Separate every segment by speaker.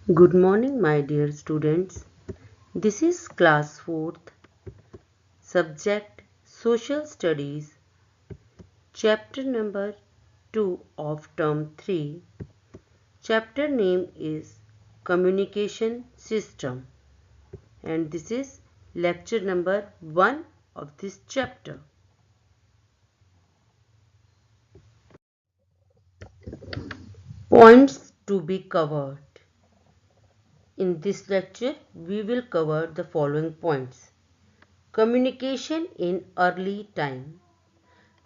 Speaker 1: Good morning, my dear students. This is class 4th, subject Social Studies, chapter number 2 of term 3. Chapter name is Communication System, and this is lecture number 1 of this chapter. Points to be covered. In this lecture, we will cover the following points. Communication in early time.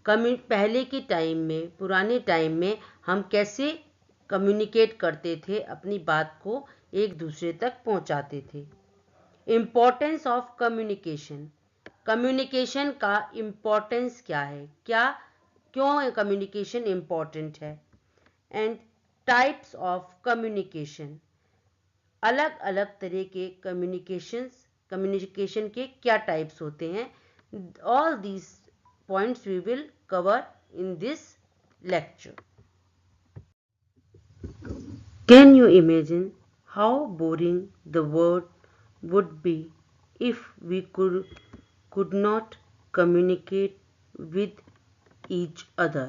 Speaker 1: पहले के time में, पुराने time में हम कैसे communicate करते थे, अपनी बात को एक दूसरे तक पहुंचाते थे. Importance of communication. कम्युनिकेशन का इम्पोर्टेंस क्या है, क्यों कम्युनिकेशन इम्पोर्टेंट है. And types of communication. अलग अलग तरह के कम्युनिकेशन के क्या टाइप्स होते हैं. All these points we will cover in this lecture. Can you imagine how boring the world would be if we could not communicate with each other?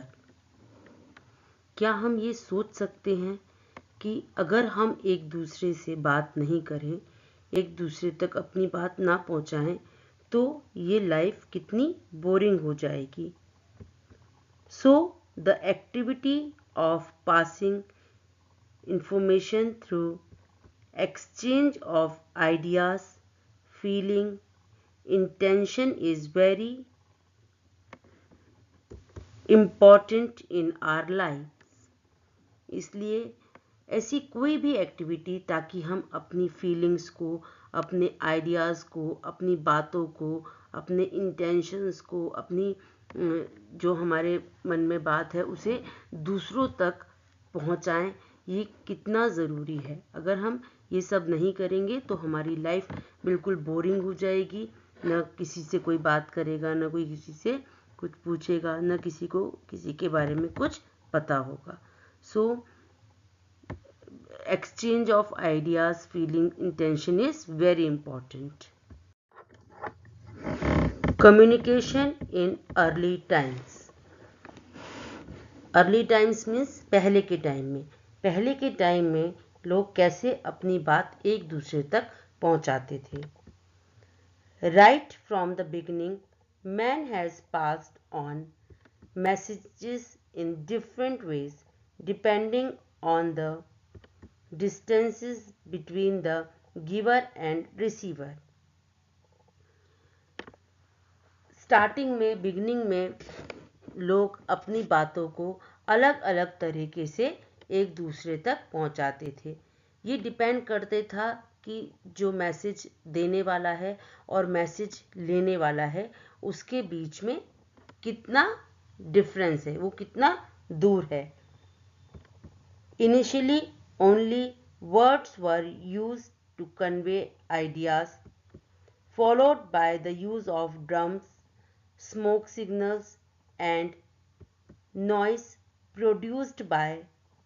Speaker 1: क्या हम ये सोच सकते हैं कि अगर हम एक दूसरे से बात नहीं करें, एक दूसरे तक अपनी बात ना पहुंचाएं, तो ये लाइफ कितनी बोरिंग हो जाएगी. So the activity of passing information through exchange of ideas, feeling, intention is very important in our lives. इसलिए ऐसी कोई भी एक्टिविटी ताकि हम अपनी फीलिंग्स को, अपने आइडियाज़ को, अपनी बातों को, अपने इंटेंशंस को, अपनी जो हमारे मन में बात है उसे दूसरों तक पहुंचाएं, ये कितना ज़रूरी है. अगर हम ये सब नहीं करेंगे तो हमारी लाइफ बिल्कुल बोरिंग हो जाएगी. न किसी से कोई बात करेगा, न कोई किसी से कुछ पूछेगा, न किसी को किसी के बारे में कुछ पता होगा. So exchange of ideas, feeling, intention is very important. Communication in early times. Early times means पहले के टाइम में. पहले के टाइम में लोग कैसे अपनी बात एक दूसरे तक पहुंचाते थे. Right from the beginning, man has passed on messages in different ways depending on the distances between the giver and receiver. Starting में, बिगनिंग में लोग अपनी बातों को अलग अलग तरीके से एक दूसरे तक पहुंचाते थे. ये डिपेंड करते था कि जो मैसेज देने वाला है और मैसेज लेने वाला है उसके बीच में कितना डिफरेंस है, वो कितना दूर है. Initially, only words were used to convey ideas, followed by the use of drums, smoke signals, and noise produced by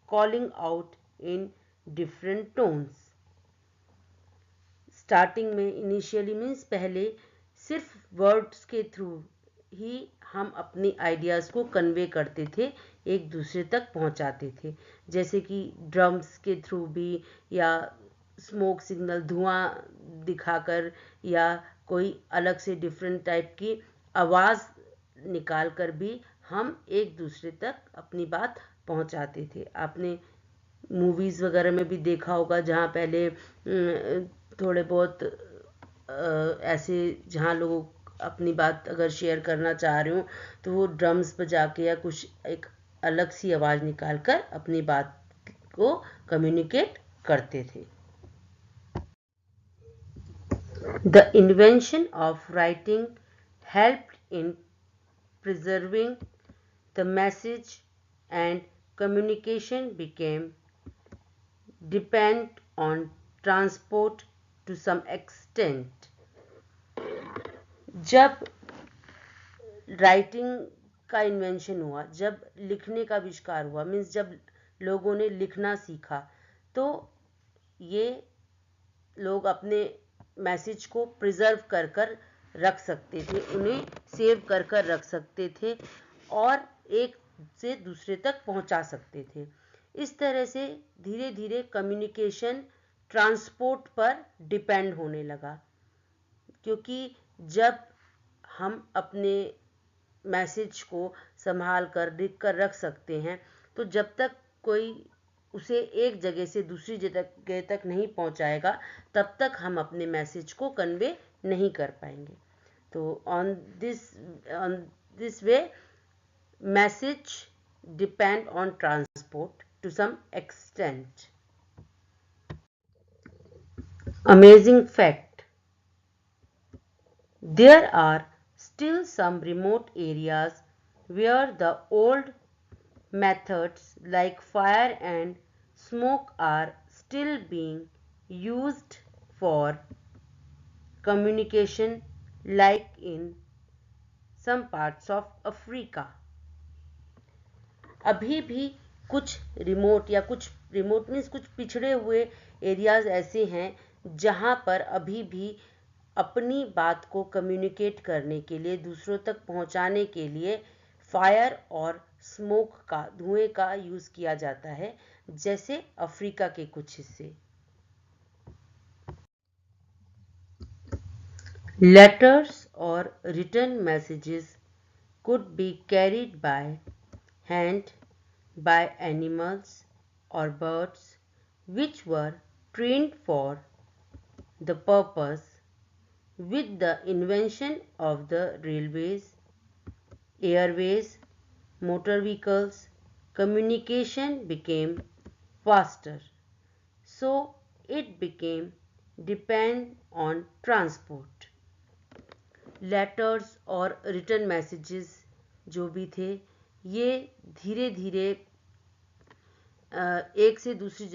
Speaker 1: calling out in different tones. Starting में, इनिशियली मीन्स पहले सिर्फ वर्ड्स के थ्रू ही हम अपनी आइडियाज़ को convey करते थे, एक दूसरे तक पहुंचाते थे. जैसे कि ड्रम्स के थ्रू भी, या स्मोक सिग्नल, धुआं दिखाकर, या कोई अलग से डिफरेंट टाइप की आवाज़ निकाल कर भी हम एक दूसरे तक अपनी बात पहुंचाते थे. आपने मूवीज़ वगैरह में भी देखा होगा जहाँ पहले थोड़े बहुत ऐसे, जहाँ लोग अपनी बात अगर शेयर करना चाह रहे हो तो वो ड्रम्स बजा के या कुछ एक अलग सी आवाज़ निकाल कर अपनी बात को कम्युनिकेट करते थे. The invention of writing helped in preserving the message, and communication became dependent on transport to some extent. जब राइटिंग का इन्वेंशन हुआ, जब लिखने का आविष्कार हुआ, मीन्स जब लोगों ने लिखना सीखा, तो ये लोग अपने मैसेज को प्रिजर्व कर कर रख सकते थे, उन्हें सेव कर कर रख सकते थे और एक से दूसरे तक पहुंचा सकते थे। इस तरह से धीरे धीरे कम्युनिकेशन ट्रांसपोर्ट पर डिपेंड होने लगा, क्योंकि जब हम अपने मैसेज को संभाल कर लिख कर रख सकते हैं, तो जब तक कोई उसे एक जगह से दूसरी जगह तक नहीं पहुंचाएगा, तब तक हम अपने मैसेज को कन्वे नहीं कर पाएंगे। तो on this way message depend on transport to some extent. Amazing fact: there are still some remote areas where the old methods like fire and smoke are still being used for communication, like in some parts of Africa. अभी भी कुछ remote means कुछ पिछड़े हुए areas ऐसे हैं जहां पर अभी भी अपनी बात को कम्युनिकेट करने के लिए, दूसरों तक पहुंचाने के लिए फायर और स्मोक का, धुएं का यूज किया जाता है, जैसे अफ्रीका के कुछ हिस्से। लेटर्स और written messages could be carried by hand by animals or birds which were trained for the purpose. With the invention of the railways, airways, motor vehicles, communication became faster, so it became depend on transport. Letters और written messages जो भी थे, ये धीरे धीरे एक से दूसरी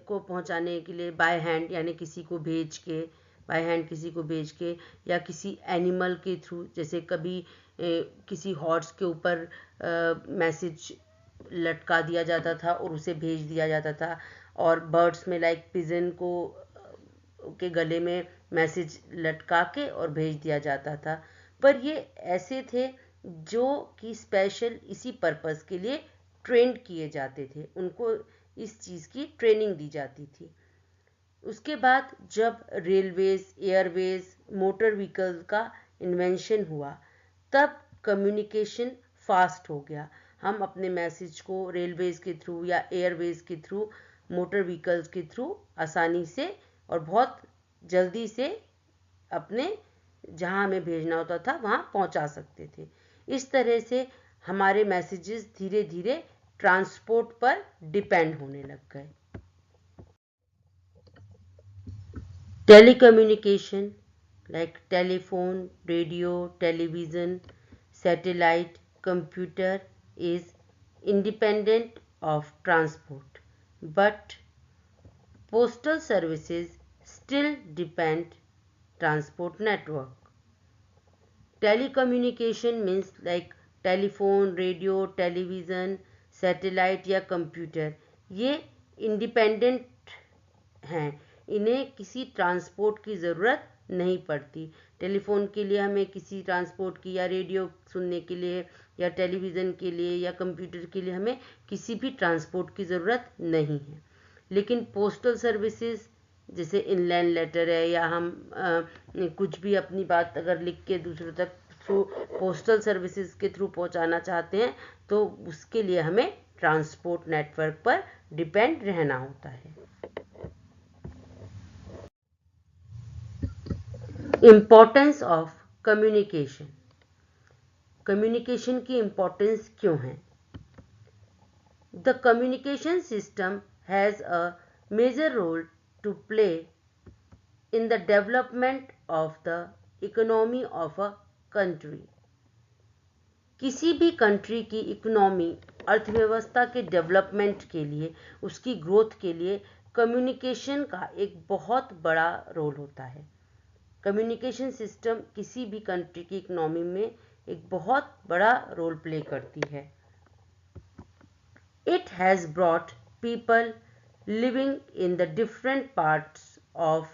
Speaker 1: को पहुंचाने के लिए बाय हैंड, यानी किसी को भेज के, बाय हैंड किसी को भेज के, या किसी एनिमल के थ्रू, जैसे कभी किसी हॉर्स के ऊपर मैसेज लटका दिया जाता था और उसे भेज दिया जाता था, और बर्ड्स में लाइक पिजन को के गले में मैसेज लटका के और भेज दिया जाता था। पर ये ऐसे थे जो कि स्पेशल इसी पर्पस के लिए ट्रेंड किए जाते थे, उनको इस चीज़ की ट्रेनिंग दी जाती थी। उसके बाद जब रेलवेज, एयरवेज, मोटर व्हीकल का इन्वेंशन हुआ, तब कम्युनिकेशन फास्ट हो गया। हम अपने मैसेज को रेलवेज के थ्रू या एयरवेज के थ्रू, मोटर व्हीकल्स के थ्रू आसानी से और बहुत जल्दी से अपने जहां हमें भेजना होता था वहां पहुंचा सकते थे। इस तरह से हमारे मैसेजेस धीरे धीरे ट्रांसपोर्ट पर डिपेंड होने लग गए। Telecommunication like telephone, radio, television, satellite, computer is independent of transport, but postal services still depend transport network. Telecommunication means like telephone, radio, television, satellite या कंप्यूटर, ये इंडिपेंडेंट हैं, इन्हें किसी ट्रांसपोर्ट की ज़रूरत नहीं पड़ती। टेलीफोन के लिए हमें किसी ट्रांसपोर्ट की, या रेडियो सुनने के लिए, या टेलीविज़न के लिए, या कंप्यूटर के लिए हमें किसी भी ट्रांसपोर्ट की ज़रूरत नहीं है। लेकिन पोस्टल सर्विसेज, जैसे इनलैंड लेटर है, या हम कुछ भी अपनी बात अगर लिख के दूसरों तक थ्रू पोस्टल सर्विसेज के थ्रू पहुंचाना चाहते हैं, तो उसके लिए हमें ट्रांसपोर्ट नेटवर्क पर डिपेंड रहना होता है। Importance of communication. कम्युनिकेशन की इम्पोर्टेंस क्यों है? The communication system has a major role to play in the development of the economy of a country. किसी भी कंट्री की इकोनॉमी, अर्थव्यवस्था के डेवलपमेंट के लिए, उसकी ग्रोथ के लिए कम्युनिकेशन का एक बहुत बड़ा रोल होता है। कम्युनिकेशन सिस्टम किसी भी कंट्री की इकोनॉमी में एक बहुत बड़ा रोल प्ले करती है। It has brought people living in the different parts of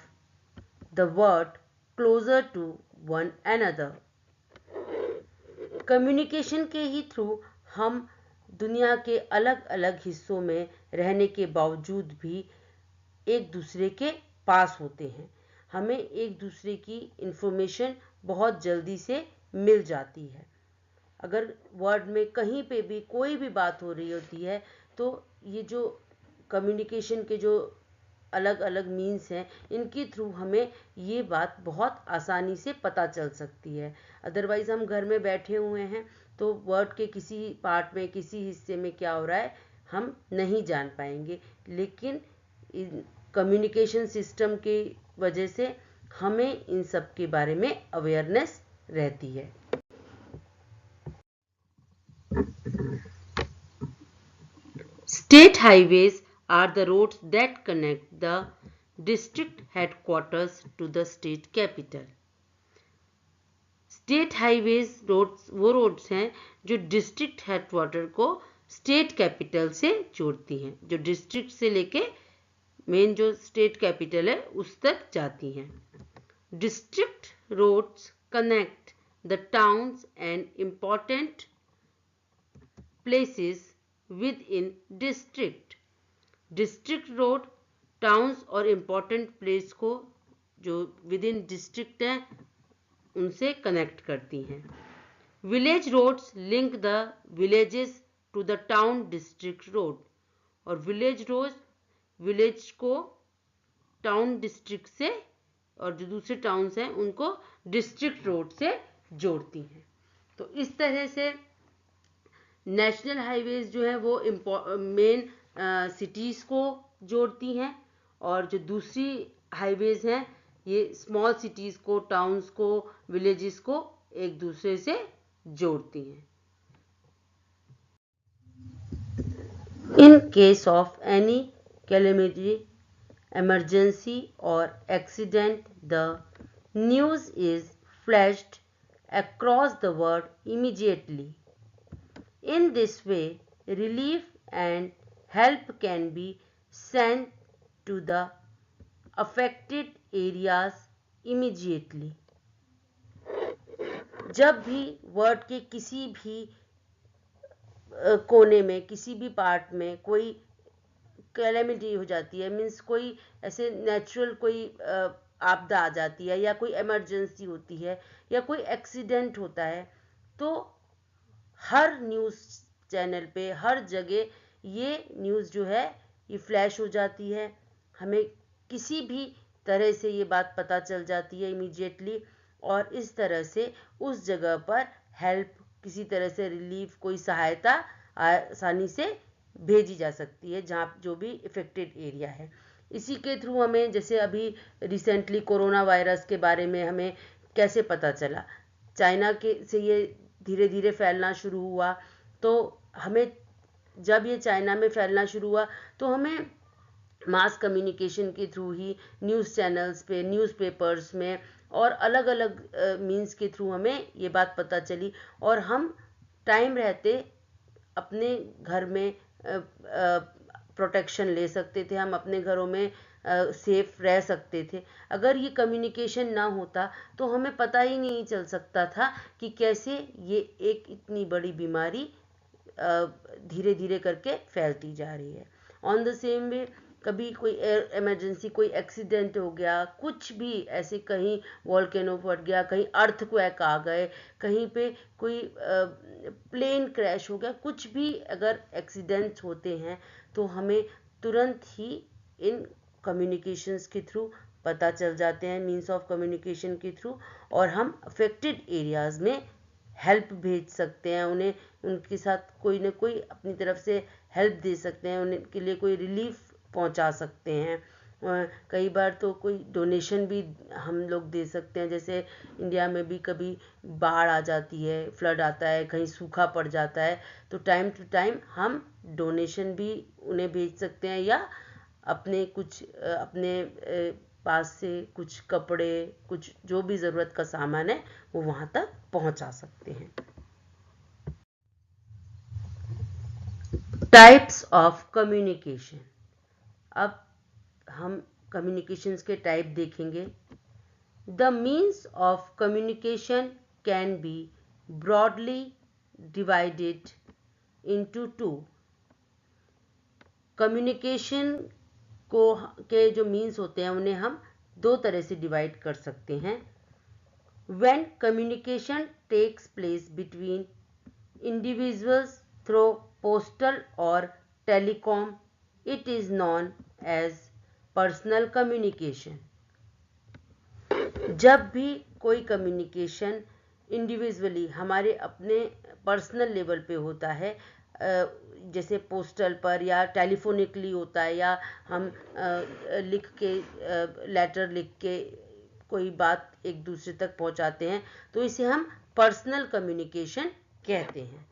Speaker 1: the world closer to one another. Communication के ही थ्रू हम दुनिया के अलग अलग हिस्सों में रहने के बावजूद भी एक दूसरे के पास होते हैं। हमें एक दूसरे की इंफॉर्मेशन बहुत जल्दी से मिल जाती है। अगर वर्ल्ड में कहीं पे भी कोई भी बात हो रही होती है तो ये जो कम्युनिकेशन के जो अलग अलग मीन्स हैं इनके थ्रू हमें ये बात बहुत आसानी से पता चल सकती है। अदरवाइज़ हम घर में बैठे हुए हैं तो वर्ल्ड के किसी पार्ट में किसी हिस्से में क्या हो रहा है हम नहीं जान पाएंगे, लेकिन कम्युनिकेशन सिस्टम की वजह से हमें इन सब के बारे में अवेयरनेस रहती है। State highways are the roads that connect the district headquarters to the state capital. State highways roads वो रोड्स हैं जो डिस्ट्रिक्ट हेडक्वार्टर को स्टेट कैपिटल से जोड़ती हैं, जो डिस्ट्रिक्ट से लेके मेन जो स्टेट कैपिटल है उस तक जाती हैं। District roads connect the towns and important places within district. District road towns और इम्पॉर्टेंट प्लेस को जो विद इन डिस्ट्रिक्ट है उनसे कनेक्ट करती हैं। Village roads link the villages to the town district road, और विलेज रोड विलेज को town district से और जो दूसरे टाउन्स हैं उनको डिस्ट्रिक्ट रोड से जोड़ती हैं। तो इस तरह से नेशनल हाईवेज जो है वो मेन सिटीज़ को जोड़ती हैं, और जो दूसरी हाईवेज हैं ये स्मॉल सिटीज़ को, टाउन्स को, विलेजेस को एक दूसरे से जोड़ती हैं। In case of any calamity, emergency or accident, the news is flashed across the world immediately. In this way, relief and help can be sent to the affected areas immediately. जब भी world के किसी भी कोने में, किसी भी part में कोई कैलेमिटी हो जाती है, मीन्स कोई ऐसे नेचुरल कोई आपदा आ जाती है या कोई इमरजेंसी होती है या कोई एक्सीडेंट होता है, तो हर न्यूज़ चैनल पे हर जगह ये न्यूज़ जो है ये फ्लैश हो जाती है। हमें किसी भी तरह से ये बात पता चल जाती है इमीडिएटली, और इस तरह से उस जगह पर हेल्प, किसी तरह से रिलीफ, कोई सहायता आसानी से भेजी जा सकती है जहाँ जो भी इफेक्टेड एरिया है। इसी के थ्रू हमें, जैसे अभी रिसेंटली कोरोना वायरस के बारे में हमें कैसे पता चला, चाइना के से ये धीरे धीरे फैलना शुरू हुआ, तो हमें जब ये चाइना में फैलना शुरू हुआ तो हमें मास कम्युनिकेशन के थ्रू ही न्यूज़ चैनल्स पे, न्यूज़पेपर्स में और अलग अलग मीन्स के थ्रू हमें ये बात पता चली, और हम टाइम रहते अपने घर में प्रोटेक्शन ले सकते थे, हम अपने घरों में सेफ रह सकते थे। अगर ये कम्युनिकेशन ना होता तो हमें पता ही नहीं चल सकता था कि कैसे ये एक इतनी बड़ी बीमारी धीरे धीरे करके फैलती जा रही है। ऑन द सेम वे, कभी कोई इमरजेंसी, कोई एक्सीडेंट हो गया, कुछ भी ऐसे, कहीं वॉल्केनो फट गया, कहीं अर्थक्वेक आ गए, कहीं पे कोई प्लेन क्रैश हो गया, कुछ भी अगर एक्सीडेंट्स होते हैं तो हमें तुरंत ही इन कम्युनिकेशंस के थ्रू पता चल जाते हैं, मीन्स ऑफ कम्युनिकेशन के थ्रू, और हम अफेक्टेड एरियाज़ में हेल्प भेज सकते हैं, उन्हें उनके साथ कोई ना कोई अपनी तरफ से हेल्प दे सकते हैं, उनके लिए कोई रिलीफ पहुंचा सकते हैं। कई बार तो कोई डोनेशन भी हम लोग दे सकते हैं, जैसे इंडिया में भी कभी बाढ़ आ जाती है, फ्लड आता है, कहीं सूखा पड़ जाता है, तो टाइम टू टाइम हम डोनेशन भी उन्हें भेज सकते हैं, या अपने कुछ अपने पास से कुछ कपड़े, कुछ जो भी ज़रूरत का सामान है वो वहाँ तक पहुँचा सकते हैं। Types of communication. अब हम कम्युनिकेशंस के टाइप देखेंगे। The means of communication can be broadly divided into two. Communication के जो मीन्स होते हैं उन्हें हम दो तरह से डिवाइड कर सकते हैं। When communication takes place between individuals through postal or telecom, it is known as personal communication. जब भी कोई कम्युनिकेशन इंडिविजुअली हमारे अपने पर्सनल लेवल पे होता है, जैसे पोस्टल पर या टेलीफोनिकली होता है, या हम लिख के लेटर लिख के कोई बात एक दूसरे तक पहुंचाते हैं, तो इसे हम पर्सनल कम्युनिकेशन कहते हैं।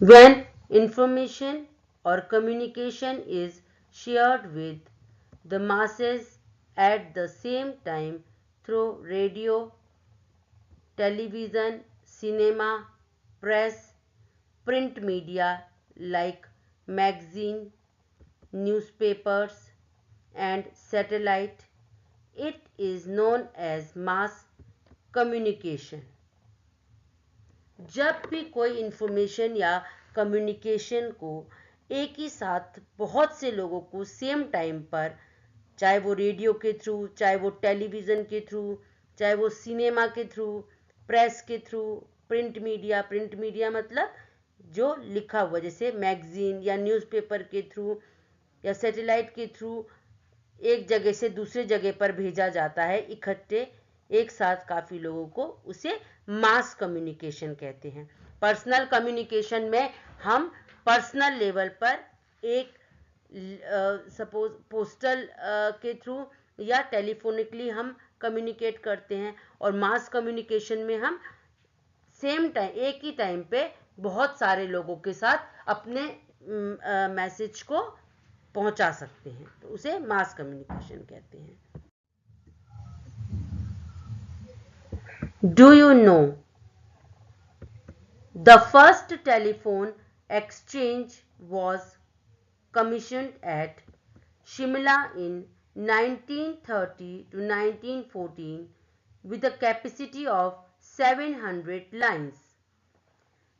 Speaker 1: When information or communication is shared with the masses at the same time through radio, television, cinema, press, print media like magazine, newspapers, and satellite, it is known as mass communication. जब भी कोई information या communication को एक ही साथ बहुत से लोगों को सेम टाइम पर, चाहे वो रेडियो के थ्रू, चाहे वो टेलीविज़न के थ्रू, चाहे वो सिनेमा के थ्रू, प्रेस के थ्रू, प्रिंट मीडिया मतलब जो लिखा हुआ, जैसे मैगजीन या न्यूज़पेपर के थ्रू या सैटेलाइट के थ्रू एक जगह से दूसरे जगह पर भेजा जाता है इकट्ठे एक साथ काफ़ी लोगों को, उसे मास कम्युनिकेशन कहते हैं। पर्सनल कम्युनिकेशन में हम पर्सनल लेवल पर एक सपोज पोस्टल के थ्रू या टेलीफोनिकली हम कम्युनिकेट करते हैं, और मास कम्युनिकेशन में हम सेम टाइम एक ही टाइम पे बहुत सारे लोगों के साथ अपने मैसेज को पहुंचा सकते हैं, तो उसे मास कम्युनिकेशन कहते हैं। Do you know the first telephone exchange was commissioned at Shimla in 1930 to 1914 with a capacity of 700 lines.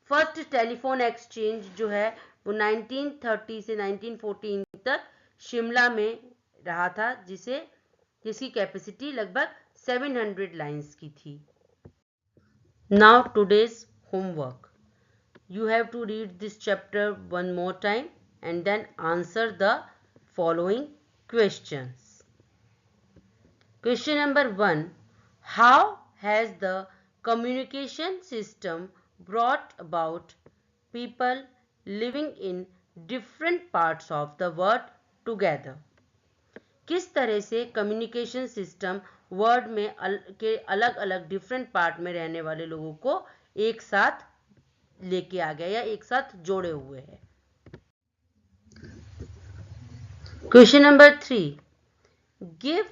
Speaker 1: First telephone exchange जो है वो 1930 से 1914 तक शिमला में रहा था, जिसकी कैपेसिटी लगभग 700 लाइंस की थी। Now today's homework, you have to read this chapter one more time and then answer the following questions. Question number 1, how has the communication system brought about people living in different parts of the world together? किस तरह से communication system world में के अलग अलग different part में रहने वाले लोगों को एक साथ लेके आ गया या एक साथ जोड़े हुए है। Question number 3, give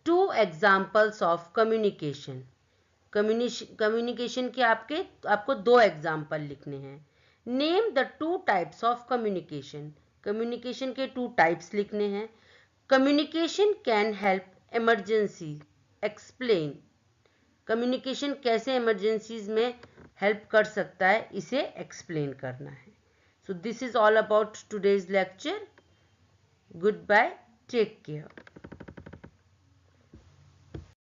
Speaker 1: 2 examples of communication. Communication के आपको 2 एग्जाम्पल लिखने हैं। Name the 2 types of communication. Communication के 2 टाइप्स लिखने हैं। Communication can help emergency, explain. Communication कैसे इमरजेंसीज में हेल्प कर सकता है, इसे एक्सप्लेन करना है। So this is all about today's lecture. Good bye, take care.